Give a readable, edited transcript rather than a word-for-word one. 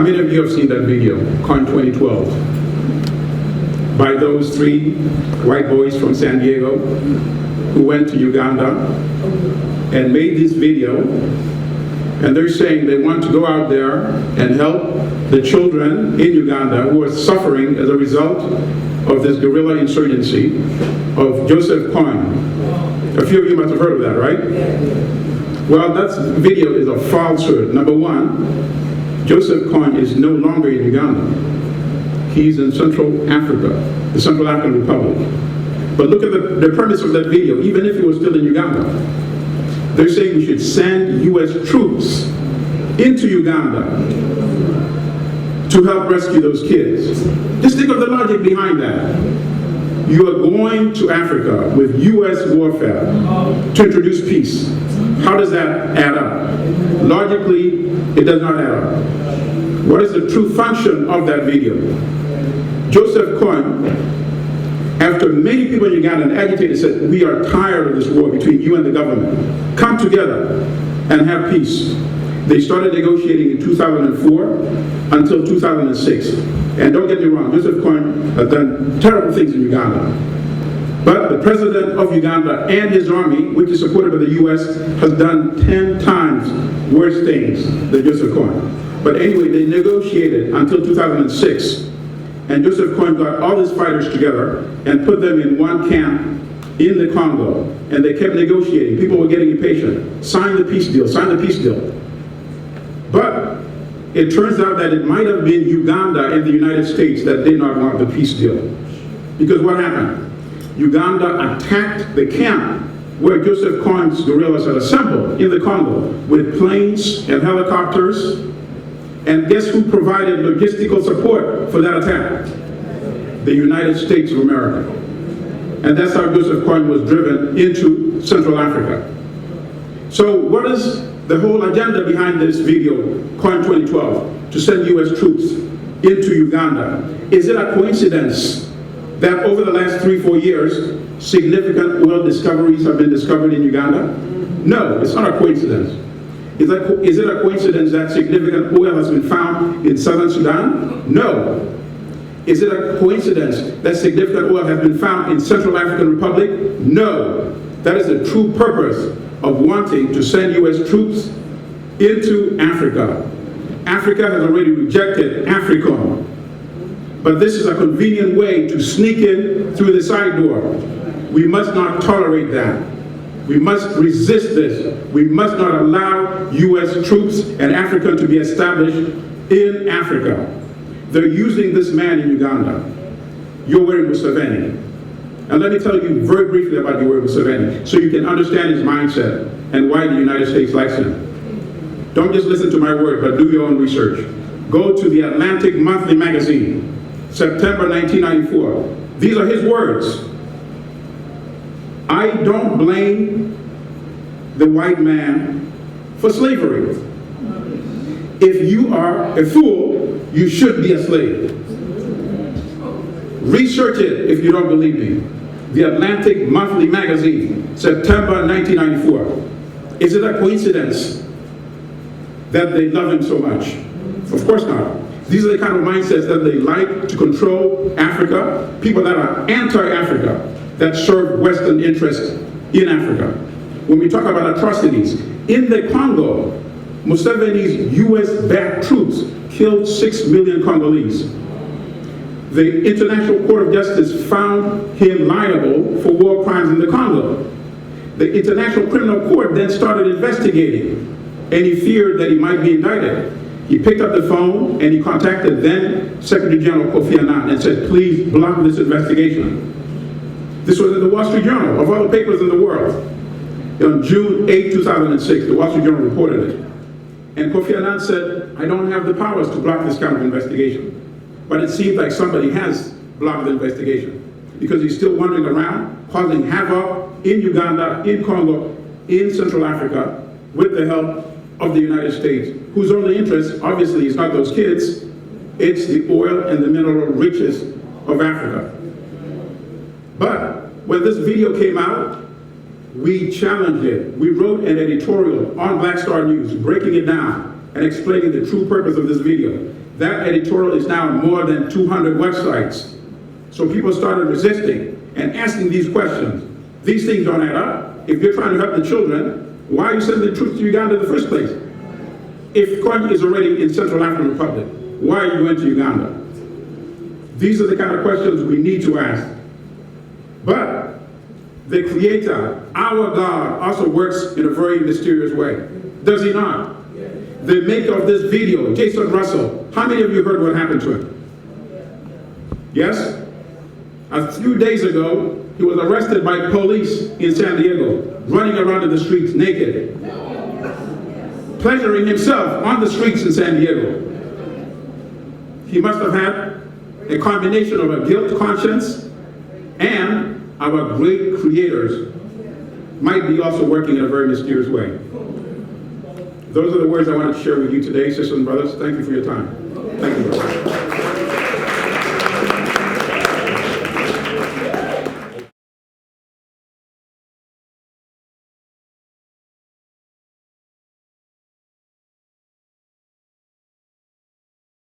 many of you have seen that video, Kony 2012, by those 3 white boys from San Diego who went to Uganda and made this video, and they're saying they want to go out there and help the children in Uganda who are suffering as a result of this guerrilla insurgency of Joseph Kony. A few of you must have heard of that, right? Well, that video is a falsehood. Number one, Joseph Kony is no longer in Uganda. He's in Central Africa, the Central African Republic. But look at the premise of that video, even if he was still in Uganda. They're saying we should send U.S. troops into Uganda to help rescue those kids. Just think of the logic behind that. You are going to Africa with U.S. warfare to introduce peace. How does that add up? Logically, it does not add up. What is the true function of that video? Joseph Kony, after many people in Uganda and agitators said, we are tired of this war between you and the government, come together and have peace. They started negotiating in 2004 until 2006. And don't get me wrong, Joseph Kony has done terrible things in Uganda. But the president of Uganda and his army, which is supported by the U.S., has done 10 times worse things than Joseph Kony. But anyway, they negotiated until 2006. And Joseph Kony got all his fighters together and put them in one camp in the Congo. And they kept negotiating. People were getting impatient. Sign the peace deal, sign the peace deal. But it turns out that it might have been Uganda and the United States that did not want the peace deal. Because what happened? Uganda attacked the camp where Joseph Kony's guerrillas had assembled in the Congo with planes and helicopters. And guess who provided logistical support for that attack? The United States of America. And that's how Joseph Kony was driven into Central Africa. So what is the whole agenda behind this video, Kony 2012, to send U.S. troops into Uganda? Is it a coincidence that over the last 3-4 years, significant oil discoveries have been discovered in Uganda? No, it's not a coincidence. Is it a coincidence that significant oil has been found in southern Sudan? No. Is it a coincidence that significant oil has been found in Central African Republic? No. That is the true purpose of wanting to send U.S. troops into Africa. Africa has already rejected AFRICOM. But this is a convenient way to sneak in through the side door. We must not tolerate that. We must resist this. We must not allow U.S. troops and Africa to be established in Africa. They're using this man in Uganda, Yoweri Museveni. And let me tell you very briefly about Yoweri Museveni so you can understand his mindset and why the United States likes him. Don't just listen to my word, but do your own research. Go to the Atlantic Monthly magazine, September 1994. These are his words. I don't blame the white man for slavery. If you are a fool, you should be a slave. Research it if you don't believe me. The Atlantic Monthly magazine, September 1994. Is it a coincidence that they love him so much? Of course not. These are the kind of mindsets that they like to control Africa, people that are anti-Africa, that serve Western interests in Africa. When we talk about atrocities, in the Congo, Museveni's US-backed troops killed 6 million Congolese. The International Court of Justice found him liable for war crimes in the Congo. The International Criminal Court then started investigating, and he feared that he might be indicted. He picked up the phone and he contacted then Secretary General Kofi Annan and said, please block this investigation. This was in the Wall Street Journal, of all the papers in the world. On June 8, 2006, the Wall Street Journal reported it. And Kofi Annan said, I don't have the powers to block this kind of investigation. But it seems like somebody has blocked the investigation because he's still wandering around, causing havoc in Uganda, in Congo, in Central Africa, with the help of the United States, whose only interest, obviously, is not those kids, it's the oil and the mineral riches of Africa. But when this video came out, we challenged it. We wrote an editorial on Black Star News, breaking it down and explaining the true purpose of this video. That editorial is now on more than 200 websites. So people started resisting and asking these questions. These things don't add up. If you're trying to help the children, why are you sending the troops to Uganda in the first place? If Kony is already in Central African Republic, why are you going to Uganda? These are the kind of questions we need to ask. But the Creator, our God, also works in a very mysterious way. Does he not? The maker of this video, Jason Russell, how many of you heard what happened to him? Yes? A few days ago, he was arrested by police in San Diego, running around in the streets naked, pleasuring himself on the streets in San Diego. He must have had a combination of a guilt conscience and our great creators might be also working in a very mysterious way. Those are the words I wanted to share with you today, sisters and brothers. Thank you for your time.